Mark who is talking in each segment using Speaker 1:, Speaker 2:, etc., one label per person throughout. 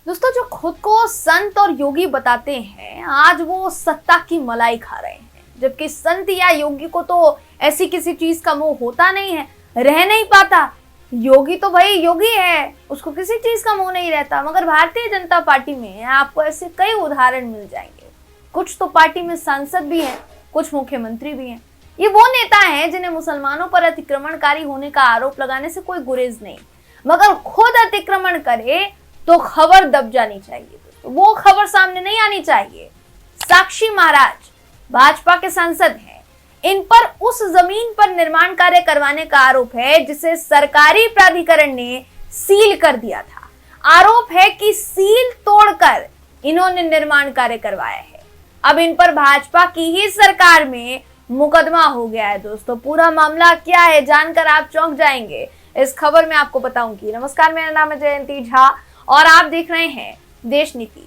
Speaker 1: दोस्तों, जो खुद को संत और योगी बताते हैं, आज वो सत्ता की मलाई खा रहे हैं। जबकि संत या योगी को तो ऐसी किसी चीज का मोह होता नहीं है, रह नहीं पाता। योगी तो भाई योगी है, उसको किसी चीज का मोह नहीं रहता। मगर भारतीय जनता पार्टी में आपको ऐसे कई उदाहरण मिल जाएंगे। कुछ तो पार्टी में सांसद भी हैं, कुछ मुख्यमंत्री भी हैं। ये वो नेता हैं जिन्हें मुसलमानों पर अतिक्रमणकारी होने का आरोप लगाने से कोई गुरेज नहीं, मगर खुद अतिक्रमण करे तो खबर दब जानी चाहिए। तो वो खबर सामने नहीं आनी चाहिए। साक्षी महाराज भाजपा के सांसद हैं। इन पर उस जमीन पर निर्माण कार्य करवाने का आरोप है जिसे सरकारी प्राधिकरण ने सील कर दिया था। आरोप है कि सील तोड़कर इन्होंने निर्माण कार्य करवाया है। अब इन पर भाजपा की ही सरकार में मुकदमा हो गया है। दोस्तों, पूरा मामला क्या है जानकर आप चौंक जाएंगे। इस खबर में आपको बताऊंगी। नमस्कार, मेरा नाम है जयंती झा और आप देख रहे हैं देश नीति।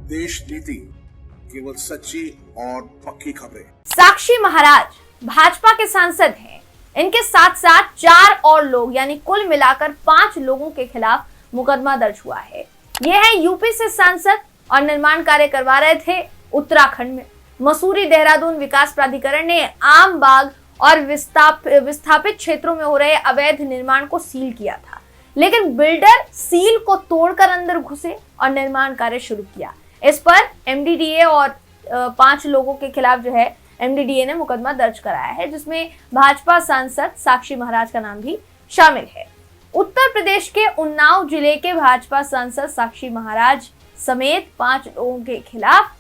Speaker 2: देश नीति, केवल सच्ची और पक्की खबरें।
Speaker 1: साक्षी महाराज भाजपा के सांसद हैं। इनके साथ साथ 4 और लोग यानी कुल मिलाकर 5 लोगों के खिलाफ मुकदमा दर्ज हुआ है। ये है यूपी से सांसद और निर्माण कार्य करवा रहे थे उत्तराखंड में। मसूरी देहरादून विकास प्राधिकरण ने आम बाग और विस्थापित क्षेत्रों में हो रहे अवैध निर्माण को सील किया था, लेकिन बिल्डर सील को तोड़कर अंदर घुसे और निर्माण कार्य शुरू किया। इस पर एमडीडीए और 5 लोगों के खिलाफ जो है एमडीडीए ने मुकदमा दर्ज कराया है, जिसमें भाजपा सांसद साक्षी महाराज का नाम भी शामिल है। उत्तर प्रदेश के उन्नाव जिले के भाजपा सांसद साक्षी महाराज समेत 5 लोगों के खिलाफ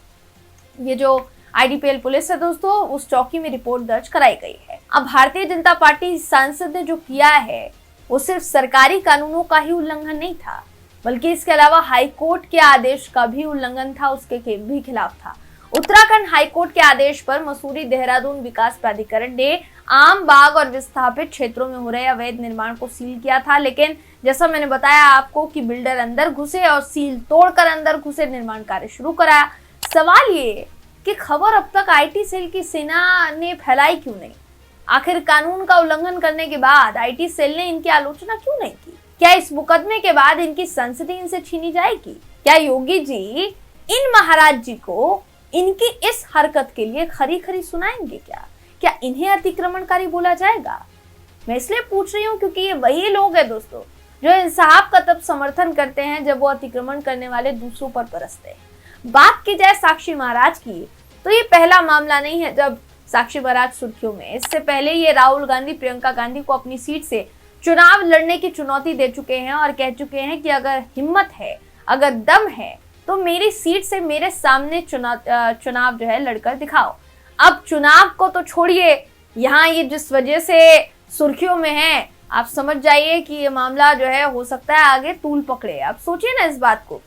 Speaker 1: ये जो आईडीपीएल पुलिस है दोस्तों, उस चौकी में रिपोर्ट दर्ज कराई गई है। अब भारतीय जनता पार्टी सांसद ने जो किया है वो सिर्फ सरकारी कानूनों का ही उल्लंघन नहीं था, बल्कि इसके अलावा हाईकोर्ट के आदेश का भी उल्लंघन था, उसके भी खिलाफ था। उत्तराखंड हाईकोर्ट के आदेश पर मसूरी देहरादून विकास प्राधिकरण ने आम बाग और विस्थापित क्षेत्रों में हो रहे अवैध निर्माण को सील किया था, लेकिन जैसा मैंने बताया आपको कि बिल्डर अंदर घुसे और सील तोड़कर अंदर घुसे निर्माण कार्य शुरू कराया। सवाल ये कि खबर अब तक आईटी सेल की सेना ने फैलाई क्यों नहीं? आखिर कानून का उल्लंघन करने के बाद आईटी सेल ने इनकी आलोचना क्यों नहीं की? क्या इस मुकदमे के बाद इनकी संसदी इनसे छीनी जाएगी? क्या योगी जी इन महाराज जी को इनकी इस हरकत के लिए खरी खरी सुनाएंगे? क्या इन्हें अतिक्रमणकारी बोला जाएगा? मैं इसलिए पूछ रही हूँ क्योंकि ये वही लोग हैं दोस्तों जो इंसाफ का तब समर्थन करते हैं जब वो अतिक्रमण करने वाले दूसरों पर बरसते हैं। बात की जाए साक्षी महाराज की, तो ये पहला मामला नहीं है जब साक्षी महाराज सुर्खियों में। इससे पहले ये राहुल गांधी, प्रियंका गांधी को अपनी सीट से चुनाव लड़ने की चुनौती दे चुके हैं और कह चुके हैं कि अगर हिम्मत है, अगर दम है, तो मेरी सीट से मेरे सामने चुनाव जो है लड़कर दिखाओ। अब चुनाव को तो छोड़िए, यहाँ ये जिस वजह से सुर्खियों में है, आप समझ जाइए कि ये मामला जो है हो सकता है आगे तूल पकड़े। आप सोचिए ना इस बात को।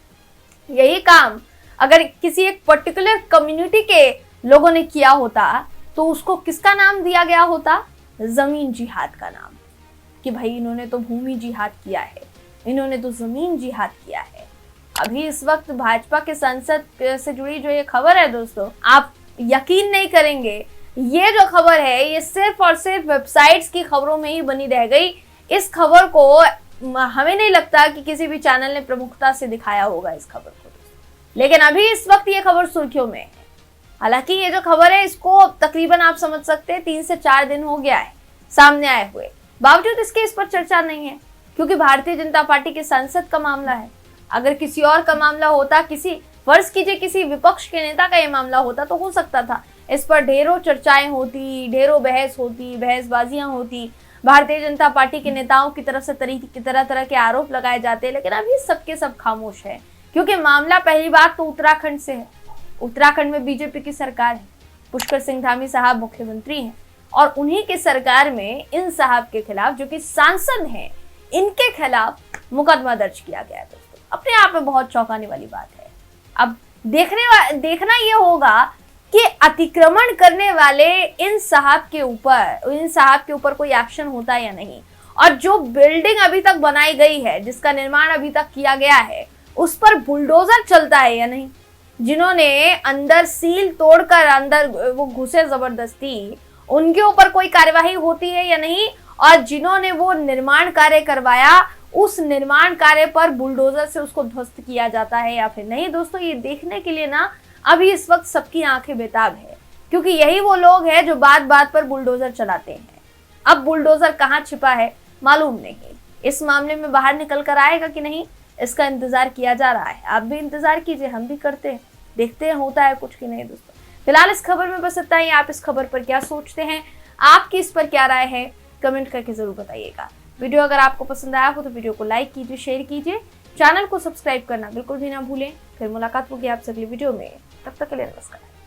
Speaker 1: यही काम अगर किसी एक पर्टिकुलर कम्युनिटी के लोगों ने किया होता तो उसको किसका नाम दिया गया होता? जमीन जिहाद का नाम, कि भाई इन्होंने तो भूमि जिहाद किया है, इन्होंने तो जमीन जिहाद किया है। अभी इस वक्त भाजपा के सांसद से जुड़ी जो ये खबर है दोस्तों, आप यकीन नहीं करेंगे, ये जो खबर है ये सिर्फ और सिर्फ वेबसाइट्स की खबरों में ही बनी रह गई। इस खबर को हमें नहीं लगता कि किसी भी चैनल ने प्रमुखता से दिखाया होगा इस खबर को, लेकिन अभी इस वक्त ये खबर सुर्खियों में है। हालांकि ये जो खबर है इसको तकरीबन आप समझ सकते हैं 3 से 4 दिन हो गया है सामने आए हुए, बावजूद इसके इस पर चर्चा नहीं है, क्योंकि भारतीय जनता पार्टी के सांसद का मामला है। अगर किसी और का मामला होता, फर्ज कीजिए किसी विपक्ष के नेता का ये मामला होता, तो हो सकता था इस पर ढेरों चर्चाएं होती, ढेरों बहस होती, बहसबाजियां होती, भारतीय जनता पार्टी के नेताओं की तरफ से तरह तरह के आरोप लगाए जाते। लेकिन अभी सबके सब खामोश है, क्योंकि मामला पहली बात तो उत्तराखंड से है। उत्तराखंड में बीजेपी की सरकार है, पुष्कर सिंह धामी साहब मुख्यमंत्री हैं और उन्हीं की सरकार में इन साहब के खिलाफ, जो कि सांसद हैं, इनके खिलाफ मुकदमा दर्ज किया गया। दोस्तों, अपने आप में बहुत चौंकाने वाली बात है। अब देखना ये होगा कि अतिक्रमण करने वाले इन साहब के ऊपर कोई एक्शन होता है या नहीं, और जो बिल्डिंग अभी तक बनाई गई है, जिसका निर्माण अभी तक किया गया है, उस पर बुलडोजर चलता है या नहीं। जिन्होंने अंदर सील तोड़कर अंदर वो घुसे जबरदस्ती, उनके ऊपर कोई कार्यवाही होती है या नहीं, और जिन्होंने वो निर्माण कार्य करवाया उस निर्माण कार्य पर बुलडोजर से उसको ध्वस्त किया जाता है या फिर नहीं। दोस्तों ये देखने के लिए ना अभी इस वक्त सबकी आंखें बेताब है, क्योंकि यही वो लोग हैं जो बात बात पर बुलडोजर चलाते हैं। अब बुलडोजर कहाँ छिपा है मालूम नहीं, इस मामले में बाहर निकल कर आएगा कि नहीं, इसका इंतजार किया जा रहा है। आप भी इंतजार कीजिए, हम भी करते हैं, देखते हैं होता है कुछ कि नहीं। दोस्तों फिलहाल इस खबर में बस इतना ही। आप इस खबर पर क्या सोचते हैं, आपकी इस पर क्या राय है, कमेंट करके जरूर बताइएगा। वीडियो अगर आपको पसंद आया हो तो वीडियो को लाइक कीजिए, शेयर कीजिए, चैनल को सब्सक्राइब करना बिल्कुल भी ना भूलें। फिर मुलाकात होगी आपसे अगली वीडियो में, तब तक के लिए नमस्कार।